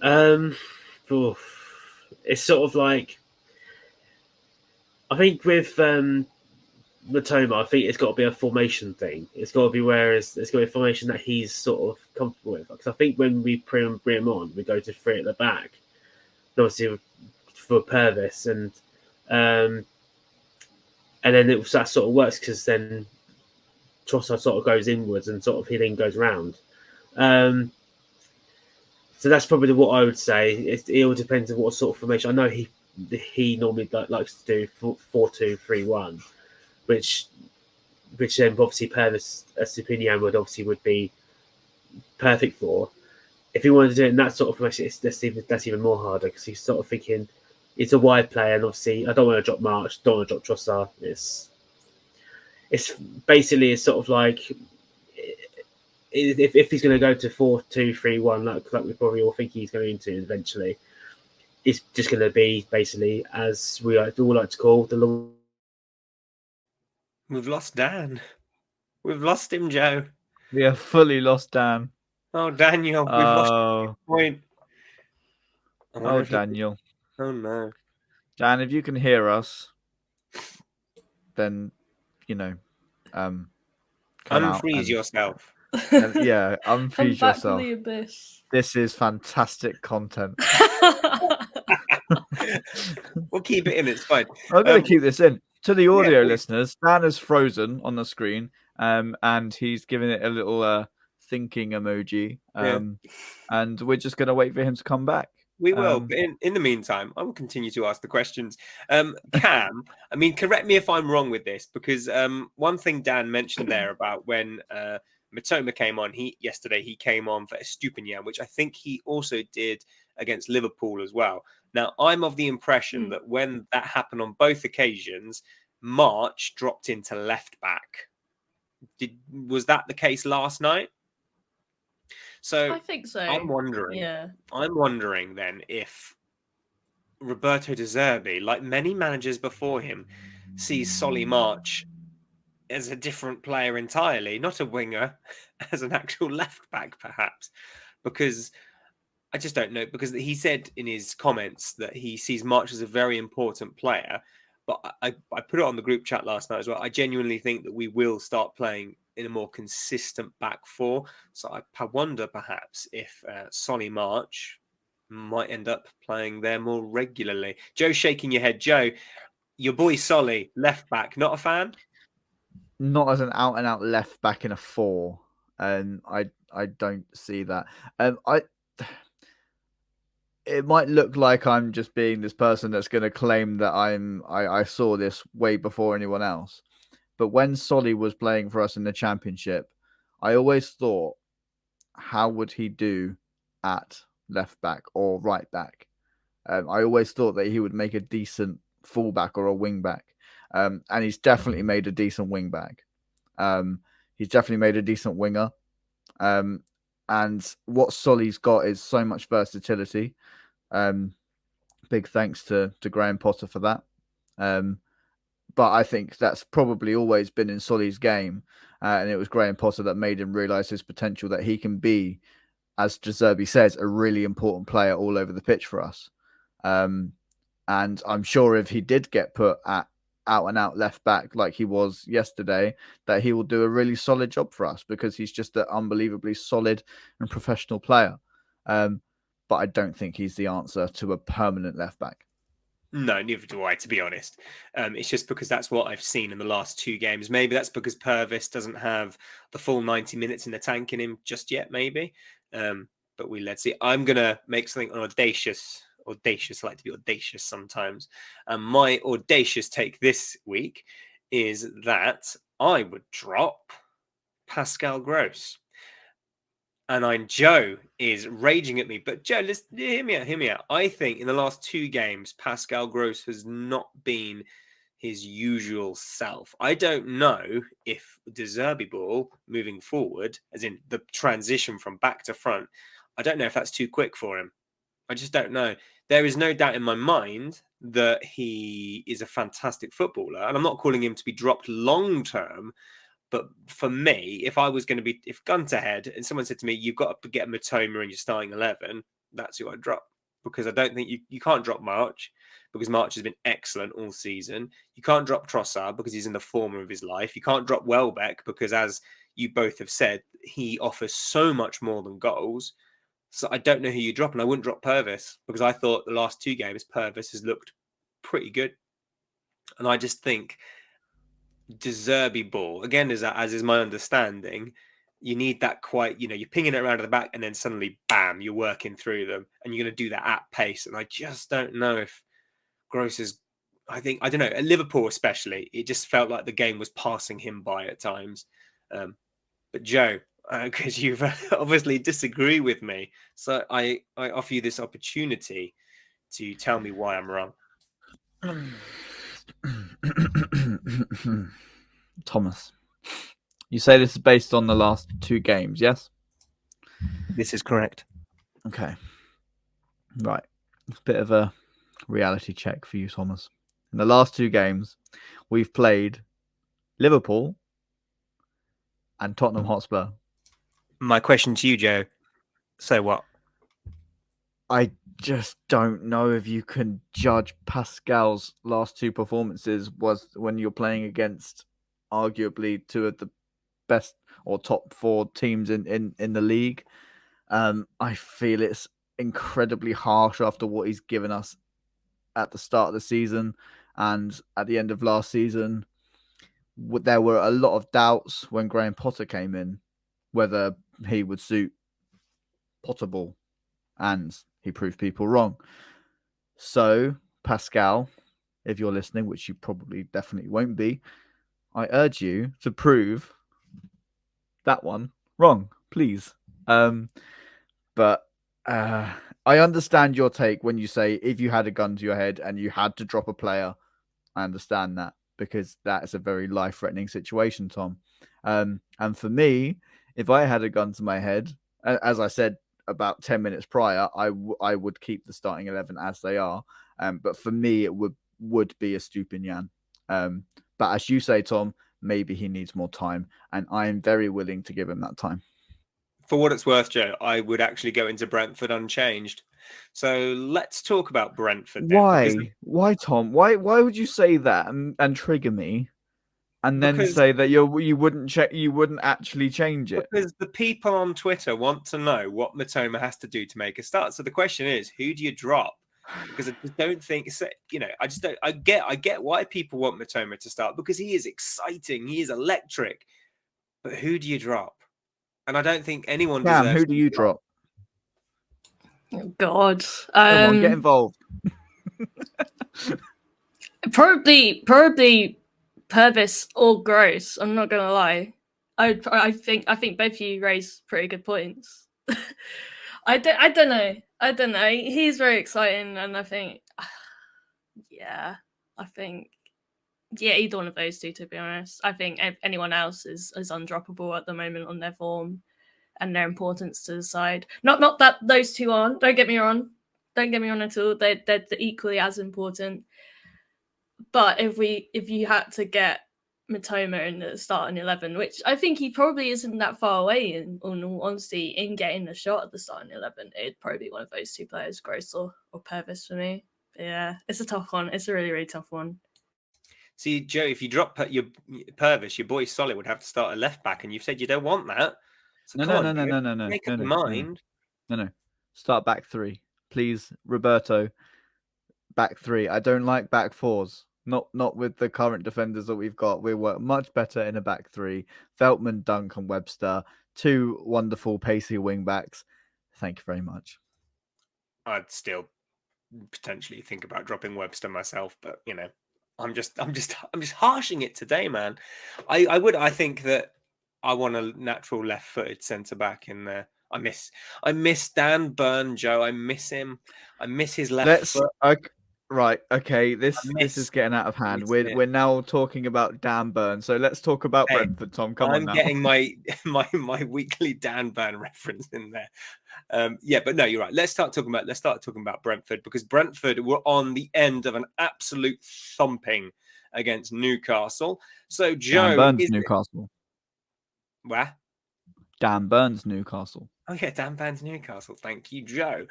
It's sort of like, I think with Matoma, I think it's got to be a formation thing. It's got to be it's got to be a formation that he's sort of comfortable with. Because I think when we bring him on, we go to 3 at the back, and obviously for Purvis, and then that sort of works because then Trossard sort of goes inwards and sort of he then goes round. So that's probably what I would say. It all depends on what sort of formation. I know he normally likes to do 4-2-3-1, which then obviously Purvis Stupinian would be perfect for. If he wanted to do it in that sort of formation, that's even more harder because he's sort of thinking it's a wide player, and obviously I don't want to drop March, don't want to drop Trossard. It's basically it's sort of like if he's going to go to 4-2-3-1, like we probably all think he's going to eventually, it's just going to be basically, as we all like to call the long. We've lost Dan. We've lost him, Joe. We have fully lost Dan. Oh, Daniel, we've lost his point. Oh, Daniel. Oh, no. Dan, if you can hear us, then, come unfreeze yourself. Yeah, unfreeze Come back yourself. from the abyss. This is fantastic content. We'll keep it in, it's fine. I'm going to keep this in. To the audio listeners, Dan is frozen on the screen, and he's giving it a little thinking emoji. And we're just going to wait for him to come back. We will. But in the meantime, I will continue to ask the questions. Cam, I mean, correct me if I'm wrong with this, because one thing Dan mentioned there about when Matoma came on yesterday, he came on for Estupinian, which I think he also did against Liverpool as well. Now, I'm of the impression that when that happened on both occasions, March dropped into left back. Was that the case last night? So I think so. I'm wondering then if Roberto De Zerbi, like many managers before him, sees Solly March as a different player entirely, not a winger, as an actual left back, perhaps, because I just don't know. Because he said in his comments that he sees March as a very important player, but I put it on the group chat last night as well. I genuinely think that we will start playing in a more consistent back four. So I wonder perhaps if Solly March might end up playing there more regularly. Joe shaking your head. Joe, your boy Solly, left back, not a fan? Not as an out-and-out left back in a 4. I don't see that. It might look like I'm just being this person that's going to claim that I saw this way before anyone else. But when Solly was playing for us in the Championship, I always thought, how would he do at left back or right back? I always thought that he would make a decent fullback or a wing back. And he's definitely made a decent wing back. He's definitely made a decent winger. And what Solly's got is so much versatility. Big thanks to Graham Potter for that. But I think that's probably always been in Solly's game. And it was Graham Potter that made him realise his potential, that he can be, as De Zerbi says, a really important player all over the pitch for us. And I'm sure if he did get put at out-and-out left back like he was yesterday, that he will do a really solid job for us, because he's just an unbelievably solid and professional player. But I don't think he's the answer to a permanent left back. No, neither do I, to be honest. It's just because that's what I've seen in the last 2 games. Maybe that's because Purvis doesn't have the full 90 minutes in the tank in him just yet, maybe. But let's see. I'm going to make something audacious. I like to be audacious sometimes. And my audacious take this week is that I would drop Pascal Gross. And Joe is raging at me. But Joe, hear me out. I think in the last 2 games, Pascal Gross has not been his usual self. I don't know if De Zerbi ball moving forward, as in the transition from back to front, I don't know if that's too quick for him. I just don't know. There is no doubt in my mind that he is a fantastic footballer. And I'm not calling him to be dropped long term. But for me, if gun to head, and someone said to me, you've got to get Matoma in your starting 11, that's who I'd drop. because I don't think you can't drop March because March has been excellent all season. You can't drop Trossard because he's in the form of his life. You can't drop Welbeck because, as you both have said, he offers so much more than goals. So I don't know who you drop, and I wouldn't drop Purvis because I thought the last 2 games Purvis has looked pretty good, and I just think De Zerbi ball again, as is my understanding. You need that quite, you're pinging it around to the back and then suddenly, bam, you're working through them and you're going to do that at pace. And I just don't know if Gross is, I don't know, at Liverpool especially, it just felt like the game was passing him by at times. But Joe, because you've obviously disagree with me, so I offer you this opportunity to tell me why I'm wrong. Thomas, you say this is based on the last 2 games, yes? This is correct. Okay. Right. It's a bit of a reality check for you, Thomas. In the last 2 games, we've played Liverpool and Tottenham Hotspur. My question to you, Joe, so what? I just don't know if you can judge Pascal's last 2 performances was when you're playing against arguably 2 of the best or top 4 teams in the league. I feel it's incredibly harsh after what he's given us at the start of the season and at the end of last season. There were a lot of doubts when Graham Potter came in whether he would suit Potterball, and he proved people wrong. So, Pascal, if you're listening, which you probably definitely won't be, I urge you to prove that one wrong, please. But I understand your take when you say if you had a gun to your head and you had to drop a player. I understand that because that is a very life-threatening situation, Tom. And for me, if I had a gun to my head, as I said about 10 minutes prior, I would keep the starting 11 as they are. But for me, it would be a Stupinian. But as you say, Tom, maybe he needs more time, and I am very willing to give him that time. For what it's worth, Joe, I would actually go into Brentford unchanged. So let's talk about Brentford then. Why, Tom? Why would you say that and trigger me, and then say that you wouldn't actually change it? Because the people on Twitter want to know what Mitoma has to do to make a start. So the question is, who do you drop? Because I just don't think, I get why people want Mitoma to start because he is exciting, he is electric. But who do you drop? And I don't think anyone deserves. Who do you drop? Oh, God. Come on, get involved. Probably Purvis or Gross. I'm not gonna lie. I think both of you raised pretty good points. I don't know. He's very exciting, and I think, either one of those 2. To be honest, I think anyone else is undroppable at the moment on their form and their importance to the side. Not that those 2 aren't. Don't get me wrong at all. They're equally as important. But if you had to get Mitoma in the starting 11, which I think he probably isn't that far away in all honesty in getting a shot at the starting 11, it'd probably be one of those 2 players, Gross or Purvis for me. But yeah, it's a tough one. It's a really, really tough one. See, Joe, if you drop your Purvis, your boy Solid would have to start a left back, and you've said you don't want that. So No. Make up your mind. No. Start back 3, please, Roberto. Back 3. I don't like back 4s. Not with the current defenders that we've got. We work much better in a back 3. Veltman, Dunk, and Webster, 2 wonderful pacey wing backs. Thank you very much. I'd still potentially think about dropping Webster myself, but I'm just harshing it today, man. I think that I want a natural left-footed centre back in there. I miss Dan Burn, Joe. I miss him. I miss his left foot. Right, okay. This is getting out of hand. We're now talking about Dan Burn, so let's talk about Brentford. Tom, come on now. I'm getting my weekly Dan Burn reference in there. But no, you're right. Let's start talking about Brentford, because Brentford were on the end of an absolute thumping against Newcastle. So Joe, Dan Burn's Newcastle. Where? Dan Burns, Newcastle. Oh yeah, Dan Burn's Newcastle. Thank you, Joe.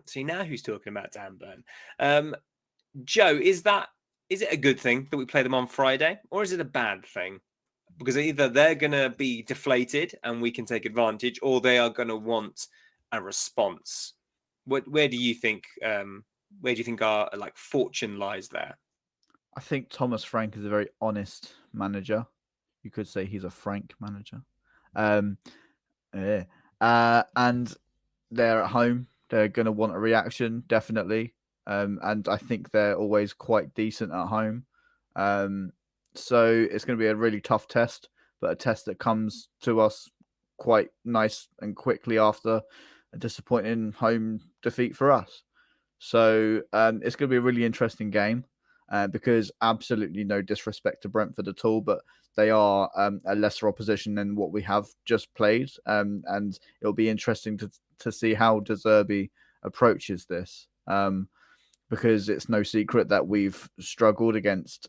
See now who's talking about Dan Burn. Joe, is it a good thing that we play them on Friday, or is it a bad thing? Because either they're going to be deflated and we can take advantage, or they are going to want a response. Where do you think? Where do you think our fortune lies there? I think Thomas Frank is a very honest manager. You could say he's a frank manager. Yeah. And they're at home. They're going to want a reaction, definitely. And I think they're always quite decent at home. So it's going to be a really tough test, but a test that comes to us quite nice and quickly after a disappointing home defeat for us. So it's going to be a really interesting game because absolutely no disrespect to Brentford at all, but they are a lesser opposition than what we have just played. And it'll be interesting to see how De Zerbi approaches this because it's no secret that we've struggled against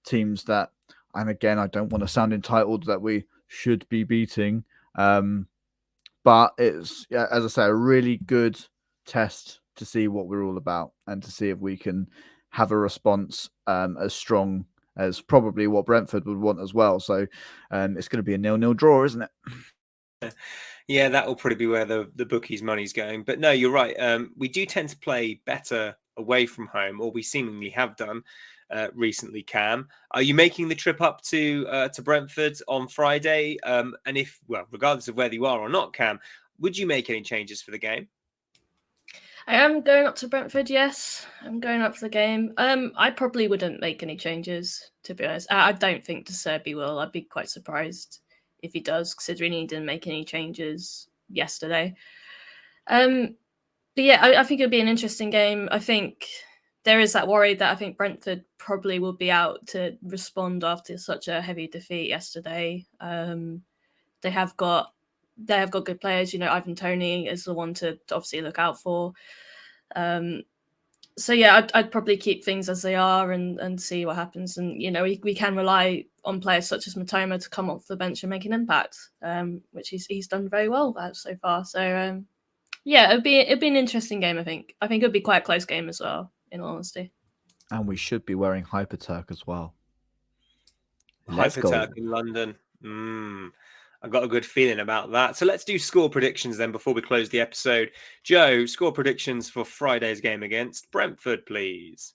teams that, and again, I don't want to sound entitled, that we should be beating. But it's, as I say, a really good test to see what we're all about and to see if we can have a response as strong as probably what Brentford would want as well. So it's going to be a 0-0 draw, isn't it? Yeah, that will probably be where the bookies' money's going. But no, you're right. We do tend to play better away from home, or we seemingly have done recently. Cam, are you making the trip up to Brentford on Friday? And if, well, regardless of whether you are or not, Cam, would you make any changes for the game? I am going up to Brentford, yes. I'm going up for the game. I probably wouldn't make any changes, to be honest. I don't think De Zerbi will. I'd be quite surprised if he does, considering he didn't make any changes yesterday. But yeah, I think it'll be an interesting game. I think there is that worry that I think Brentford probably will be out to respond after such a heavy defeat yesterday. They have got good players. You know, Ivan Toney is the one to obviously look out for. So yeah, I'd probably keep things as they are and see what happens. And you know, we can rely on players such as Matoma to come off the bench and make an impact, which he's done very well at so far. So yeah, it'd be an interesting game. I think it'd be quite a close game as well, in all honesty. And we should be wearing Hyperturk as well. Let's go. Hyperturk in London. I've got a good feeling about that. So let's do score predictions then before we close the episode. Joe, score predictions for Friday's game against Brentford, please.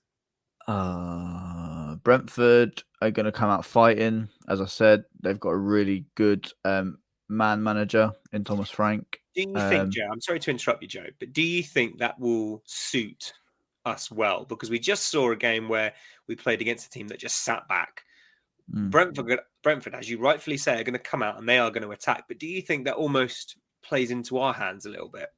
Brentford are going to come out fighting. As I said, they've got a really good man manager in Thomas Frank. Do you think, Joe, I'm sorry to interrupt you, Joe, but do you think that will suit us well? Because we just saw a game where we played against a team that just sat back. Brentford, as you rightfully say, are going to come out and they are going to attack. But do you think that almost plays into our hands a little bit?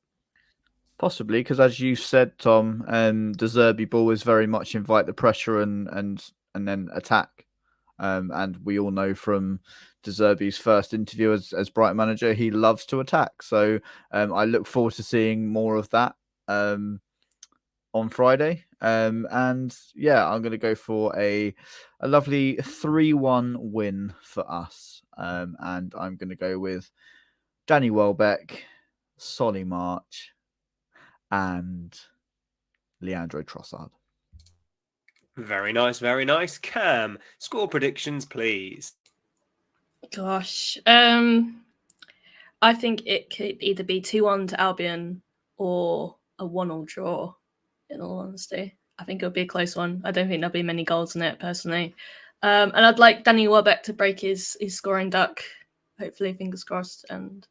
Possibly, because as you said, Tom, De Zerbi ball is very much invite the pressure and then attack. And we all know from De Zerbi's first interview as Brighton manager, he loves to attack. So I look forward to seeing more of that on Friday. And yeah, I'm going to go for a lovely 3-1 win for us. And I'm going to go with Danny Welbeck, Solly March, and Leandro Trossard. Very nice, very nice. Cam, score predictions, please. Gosh, I think it could either be 2-1 to Albion or a 1-1 draw. In all honesty, I think it'll be a close one. I don't think there'll be many goals in it, personally. And I'd like Danny Welbeck to break his scoring duck. Hopefully, fingers crossed, and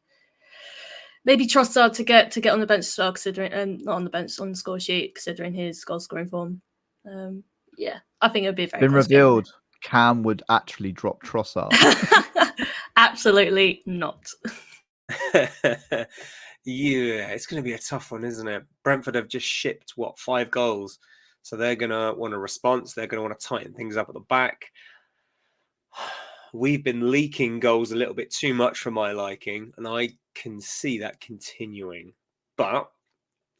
maybe Trossard to get on the bench as well, considering not on the bench, on the score sheet, considering his goal scoring form. Yeah, I think it'll be a very been close revealed. game. Cam would actually drop Trossard. Absolutely not. Yeah, it's going to be a tough one, isn't it? Brentford have just shipped 5 goals, so they're going to want a response. They're going to want to tighten things up at the back. We've been leaking goals a little bit too much for my liking, and I can see that continuing. But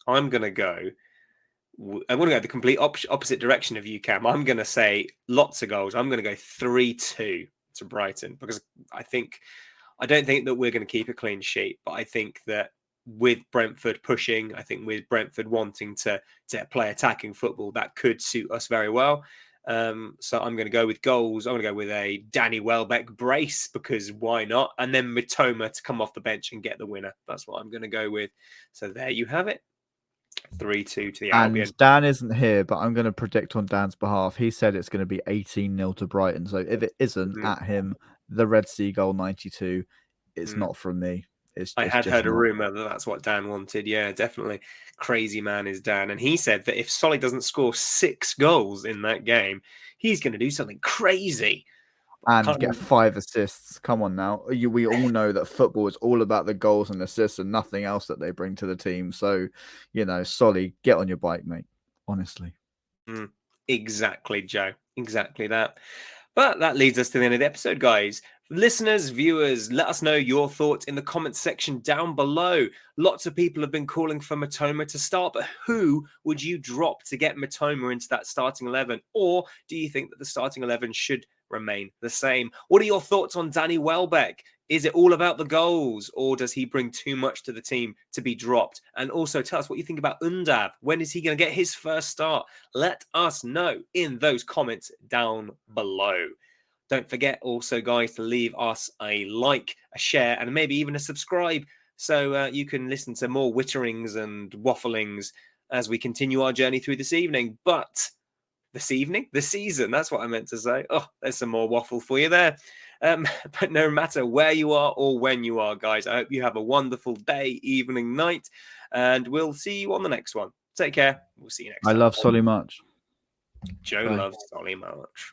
I'm going to go the complete opposite direction of you, Cam. I'm going to say lots of goals. I'm going to go 3-2 to Brighton because I think I don't think that we're going to keep a clean sheet, but I think that with Brentford pushing, I think with Brentford wanting to play attacking football, that could suit us very well. So I'm going to go with goals. I'm going to go with a Danny Welbeck brace, because why not? And then Mitoma to come off the bench and get the winner. That's what I'm going to go with. So there you have it. 3-2 to the Albion. And Dan isn't here, but I'm going to predict on Dan's behalf. He said it's going to be 18-0 to Brighton. So if it isn't at him, the Red Sea goal 92, it's not from me. I had just heard a not. rumor that that's what Dan wanted. Yeah, definitely. Crazy man is Dan. And he said that if Solly doesn't score 6 goals in that game, he's going to do something crazy. And get 5 assists. Come on now. We all know that football is all about the goals and assists and nothing else that they bring to the team. So, Solly, get on your bike, mate. Honestly. Exactly, Joe. Exactly that. But that leads us to the end of the episode, guys. Listeners, viewers, let us know your thoughts in the comments section down below. Lots of people have been calling for Mitoma to start, but who would you drop to get Mitoma into that starting 11? Or do you think that the starting 11 should remain the same? What are your thoughts on Danny Welbeck? Is it all about the goals, or does he bring too much to the team to be dropped? And also tell us what you think about Undav. When is he going to get his first start? Let us know in those comments down below. Don't forget also, guys, to leave us a like, a share, and maybe even a subscribe, so you can listen to more witterings and wafflings as we continue our journey through this evening. But this season, that's what I meant to say. Oh, there's some more waffle for you there. But no matter where you are or when you are, guys, I hope you have a wonderful day, evening, night, and we'll see you on the next one. Take care. We'll see you next time. I love Solly much. Joe Bye. loves Solly much.